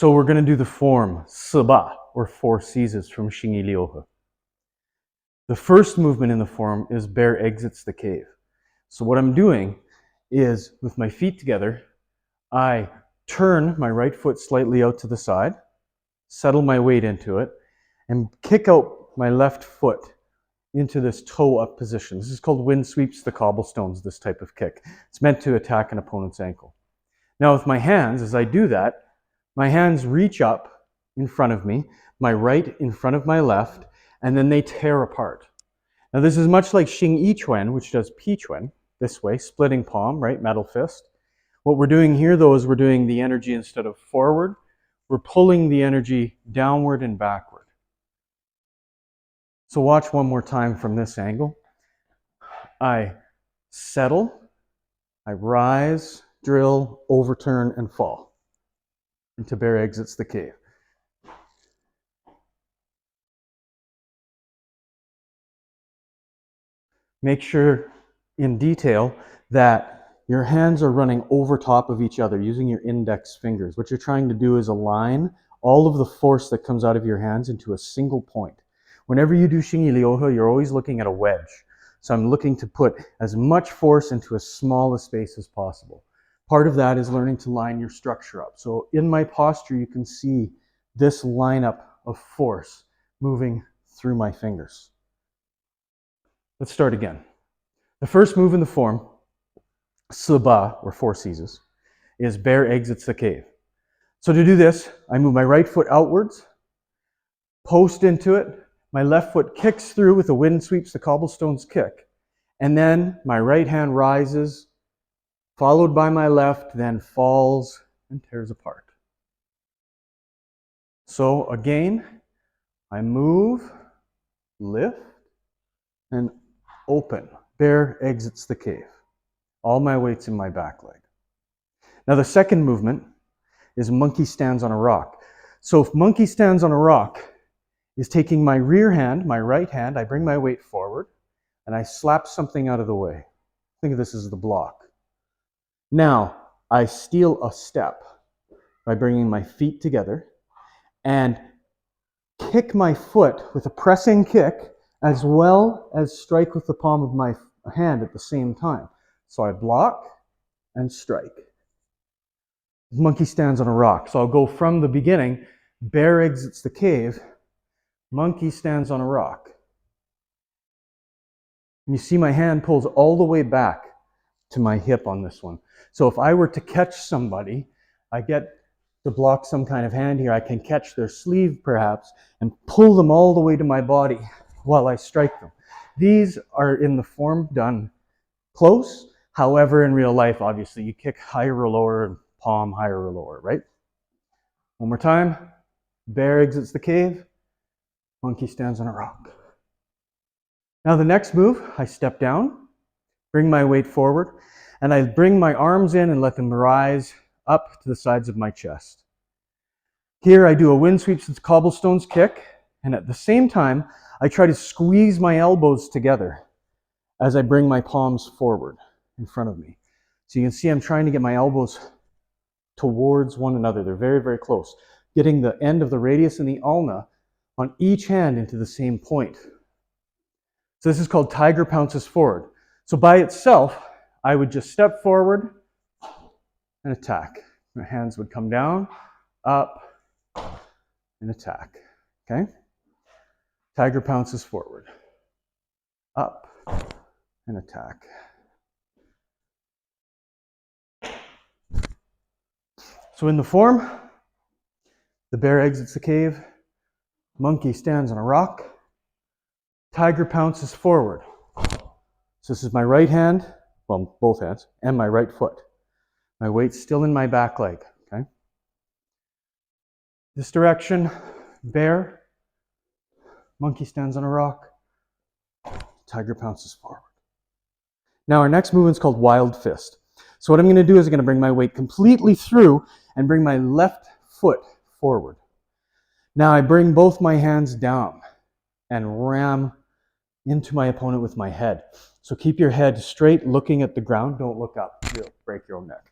So we're going to do the form Saba, or 4 seizes from Xinyiliuhe. The first movement in the form is bear exits the cave. So what I'm doing is, with my feet together, I turn my right foot slightly out to the side, settle my weight into it, and kick out my left foot into this toe up position. This is called wind sweeps the cobblestones, this type of kick. It's meant to attack an opponent's ankle. Now with my hands, as I do that, my hands reach up in front of me, my right in front of my left, and then they tear apart. Now this is much like Xinyiliuhe, which does pichuan, this way, splitting palm, right, metal fist. What we're doing here though is we're doing the energy instead of forward, we're pulling the energy downward and backward. So watch one more time from this angle. I settle, I rise, drill, overturn, and fall into bear exits the cave. Make sure in detail that your hands are running over top of each other using your index fingers. What you're trying to do is align all of the force that comes out of your hands into a single point. Whenever you do Xinyiliuhe, you're always looking at a wedge. So I'm looking to put as much force into as small a space as possible. Part of that is learning to line your structure up. So in my posture, you can see this lineup of force moving through my fingers. Let's start again. The first move in the form, Saba, or 4 seizes, is bear exits the cave. So to do this, I move my right foot outwards, post into it, my left foot kicks through with a wind sweeps the cobblestones kick, and then my right hand rises, followed by my left, then falls and tears apart. So again, I move, lift, and open. Bear exits the cave. All my weight's in my back leg. Now the second movement is monkey stands on a rock. So if monkey stands on a rock is taking my rear hand, my right hand, I bring my weight forward, and I slap something out of the way. Think of this as the block. Now, I steal a step by bringing my feet together and kick my foot with a pressing kick as well as strike with the palm of my hand at the same time. So I block and strike. Monkey stands on a rock. So I'll go from the beginning, bear exits the cave, monkey stands on a rock. And you see my hand pulls all the way back to my hip on this one. So if I were to catch somebody, I get to block some kind of hand here, I can catch their sleeve perhaps and pull them all the way to my body while I strike them. These are in the form done close. However, in real life, obviously, you kick higher or lower and palm higher or lower, right? One more time. Bear exits the cave. Monkey stands on a rock. Now the next move, I step down, bring my weight forward, and I bring my arms in and let them rise up to the sides of my chest. Here I do a wind sweeps the cobblestones kick, and at the same time, I try to squeeze my elbows together as I bring my palms forward in front of me. So you can see I'm trying to get my elbows towards one another. They're very, very close. Getting the end of the radius and the ulna on each hand into the same point. So this is called tiger pounces forward. So by itself, I would just step forward and attack. My hands would come down, up, and attack. Okay? Tiger pounces forward, up, and attack. So in the form, the bear exits the cave, monkey stands on a rock, tiger pounces forward. So this is my right hand, well, both hands, and my right foot. My weight's still in my back leg, okay? This direction, bear, monkey stands on a rock, tiger pounces forward. Now our next movement is called wild fist. So what I'm going to do is I'm going to bring my weight completely through and bring my left foot forward. Now I bring both my hands down and ram into my opponent with my head. So keep your head straight, looking at the ground. Don't look up. You'll break your own neck.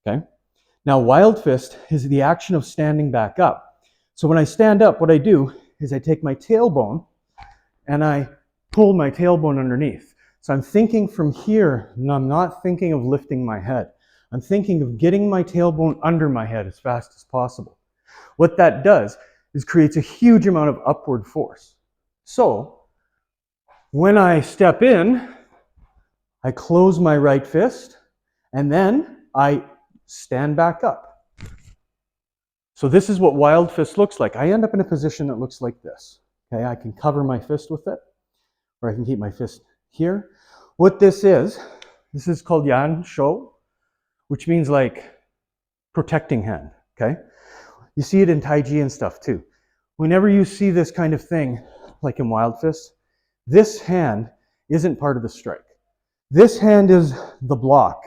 Okay? Now, wild fist is the action of standing back up. So when I stand up, what I do is I take my tailbone and I pull my tailbone underneath. So I'm thinking from here, and I'm not thinking of lifting my head. I'm thinking of getting my tailbone under my head as fast as possible. What that does is creates a huge amount of upward force. So when I step in, I close my right fist, and then I stand back up. So this is what wild fist looks like. I end up in a position that looks like this. Okay, I can cover my fist with it, or I can keep my fist here. What this is called Yan Shou, which means like protecting hand, okay? You see it in Tai Chi and stuff too. Whenever you see this kind of thing, like in wild fist, this hand isn't part of the strike. This hand is the block.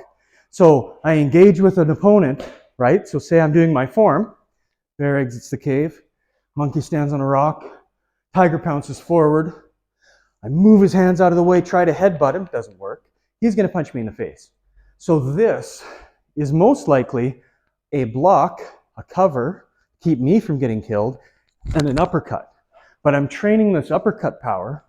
So I engage with an opponent, right? So say I'm doing my form, bear exits the cave, monkey stands on a rock, tiger pounces forward. I move his hands out of the way, try to headbutt him, doesn't work. He's going to punch me in the face. So this is most likely a block, a cover, keep me from getting killed, and an uppercut. But I'm training this uppercut power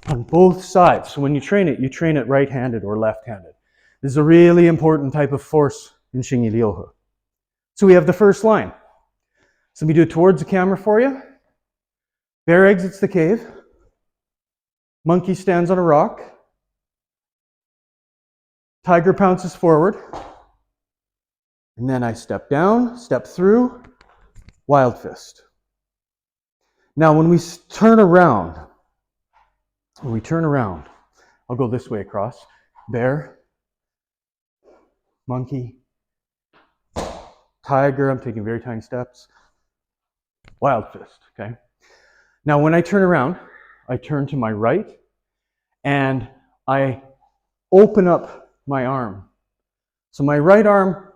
on both sides. So when you train it right-handed or left-handed. This is a really important type of force in Xinyiliuhe. So we have the first line. So let me do it towards the camera for you. Bear exits the cave. Monkey stands on a rock. Tiger pounces forward. And then I step down, step through, wild fist. Now when we turn around, I'll go this way across. Bear, monkey, tiger, I'm taking very tiny steps, wild fist, okay? Now when I turn around, I turn to my right and I open up my arm. So my right arm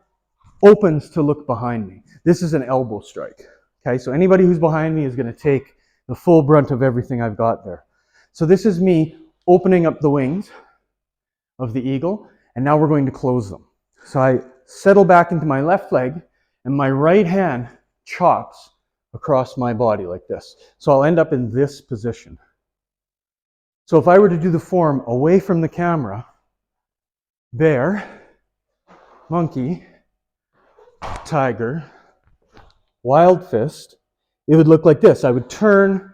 opens to look behind me. This is an elbow strike, okay? So anybody who's behind me is going to take the full brunt of everything I've got there. So this is me opening up the wings of the eagle, and now we're going to close them. So I settle back into my left leg, and my right hand chops across my body like this. So I'll end up in this position. So if I were to do the form away from the camera, bear, monkey, tiger, wild fist, it would look like this. I would turn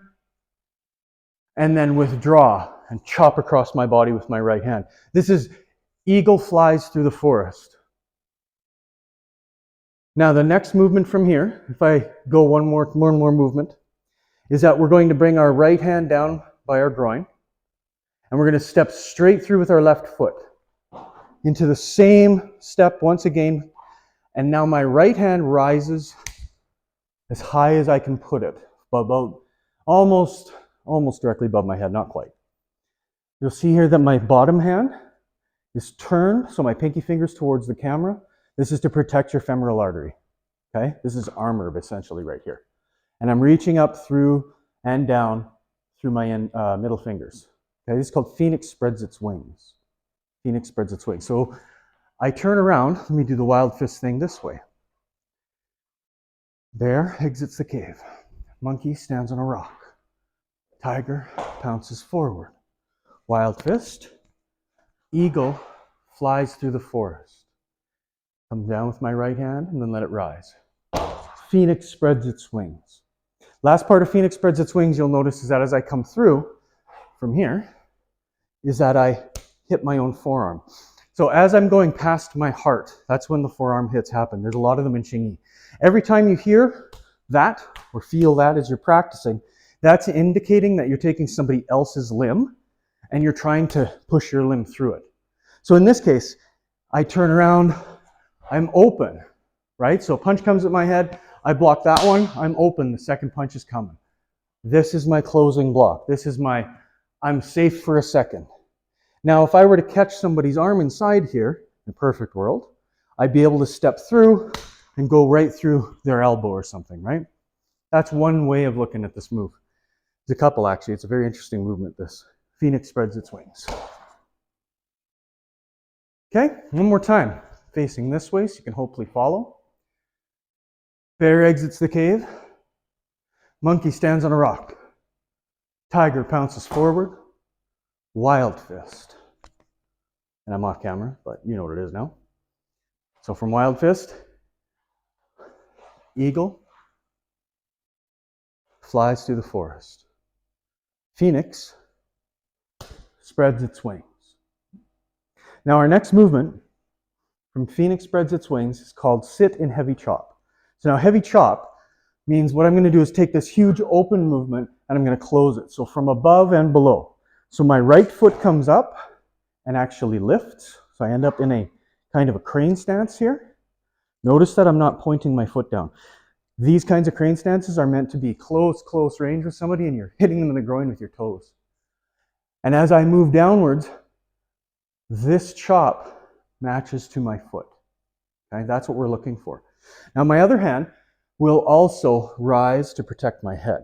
and then withdraw and chop across my body with my right hand. This is eagle flies through the forest. Now the next movement from here, if I go one more movement, is that we're going to bring our right hand down by our groin, and we're going to step straight through with our left foot into the same step once again, and now my right hand rises as high as I can put it, about almost directly above my head, not quite. You'll see here that my bottom hand is turned, so my pinky finger's towards the camera. This is to protect your femoral artery, okay? This is armor essentially right here. And I'm reaching up through and down through my middle fingers. Okay, this is called Phoenix spreads its wings. Phoenix spreads its wings. So I turn around, let me do the wild fist thing this way. Bear exits the cave. Monkey stands on a rock. Tiger pounces forward. Wild fist. Eagle flies through the forest. Come down with my right hand and then let it rise. Phoenix spreads its wings. Last part of Phoenix spreads its wings, you'll notice, is that as I come through from here, is that I hit my own forearm. So as I'm going past my heart, that's when the forearm hits happen. There's a lot of them in Xingyi. Every time you hear that or feel that as you're practicing, that's indicating that you're taking somebody else's limb and you're trying to push your limb through it. So in this case, I turn around, I'm open, right? So a punch comes at my head, I block that one, I'm open, the second punch is coming. This is my closing block. This is my, I'm safe for a second. Now, if I were to catch somebody's arm inside here, in a perfect world, I'd be able to step through and go right through their elbow or something, right? That's one way of looking at this move. There's a couple, actually. It's a very interesting movement, this. Phoenix spreads its wings. Okay, one more time. facing this way so you can hopefully follow. Bear exits the cave. Monkey stands on a rock. Tiger pounces forward. Wild fist. And I'm off camera, but you know what it is now. So from wild fist, eagle flies through the forest. Phoenix spreads its wings. Now our next movement from Phoenix spreads its wings is called sit in heavy chop. So now heavy chop means what I'm going to do is take this huge open movement and I'm going to close it. So from above and below. So my right foot comes up and actually lifts. So I end up in a kind of a crane stance here. Notice that I'm not pointing my foot down. These kinds of crane stances are meant to be close range with somebody and you're hitting them in the groin with your toes. And as I move downwards, this chop matches to my foot. Okay, that's what we're looking for. Now my other hand will also rise to protect my head.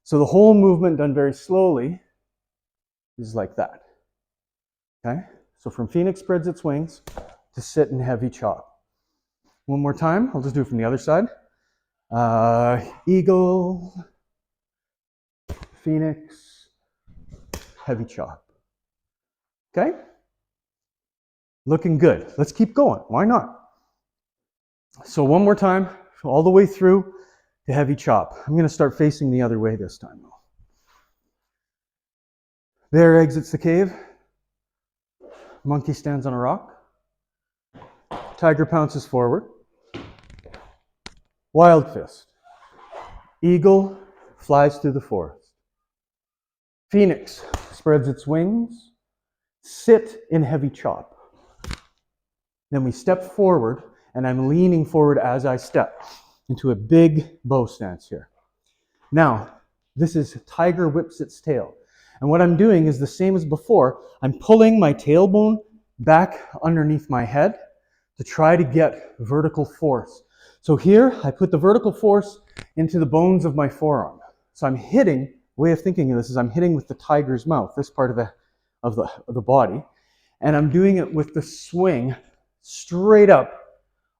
So the whole movement done very slowly is like that. Okay, so from Phoenix spreads its wings to sit in heavy chop. One more time, I'll just do it from the other side. Eagle, Phoenix, heavy chop. Okay? Looking good. Let's keep going. Why not? So one more time, all the way through to heavy chop. I'm going to start facing the other way this time, though. Bear exits the cave. Monkey stands on a rock. Tiger pounces forward. Wild fist. Eagle flies through the forest. Phoenix spreads its wings. Sit in heavy chop. Then we step forward, and I'm leaning forward as I step into a big bow stance here. Now, this is tiger whips its tail. And what I'm doing is the same as before. I'm pulling my tailbone back underneath my head to try to get vertical force. So here, I put the vertical force into the bones of my forearm. So I'm hitting, the way of thinking of this is I'm hitting with the tiger's mouth, this part of the body. And I'm doing it with the swing straight up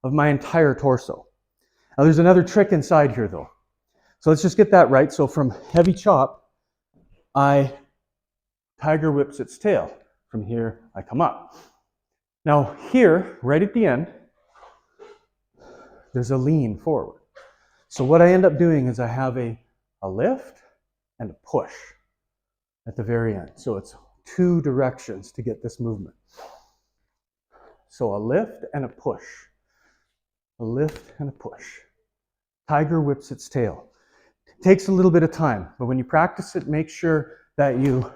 of my entire torso. Now there's another trick inside here though. So let's just get that right. So from heavy chop, tiger whips its tail. From here, I come up. Now here, right at the end, there's a lean forward. So what I end up doing is I have a lift and a push at the very end. So it's two directions to get this movement. So a lift and a push. A lift and a push. Tiger whips its tail. It takes a little bit of time, but when you practice it, make sure that you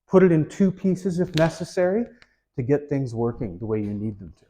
put it in two pieces if necessary to get things working the way you need them to.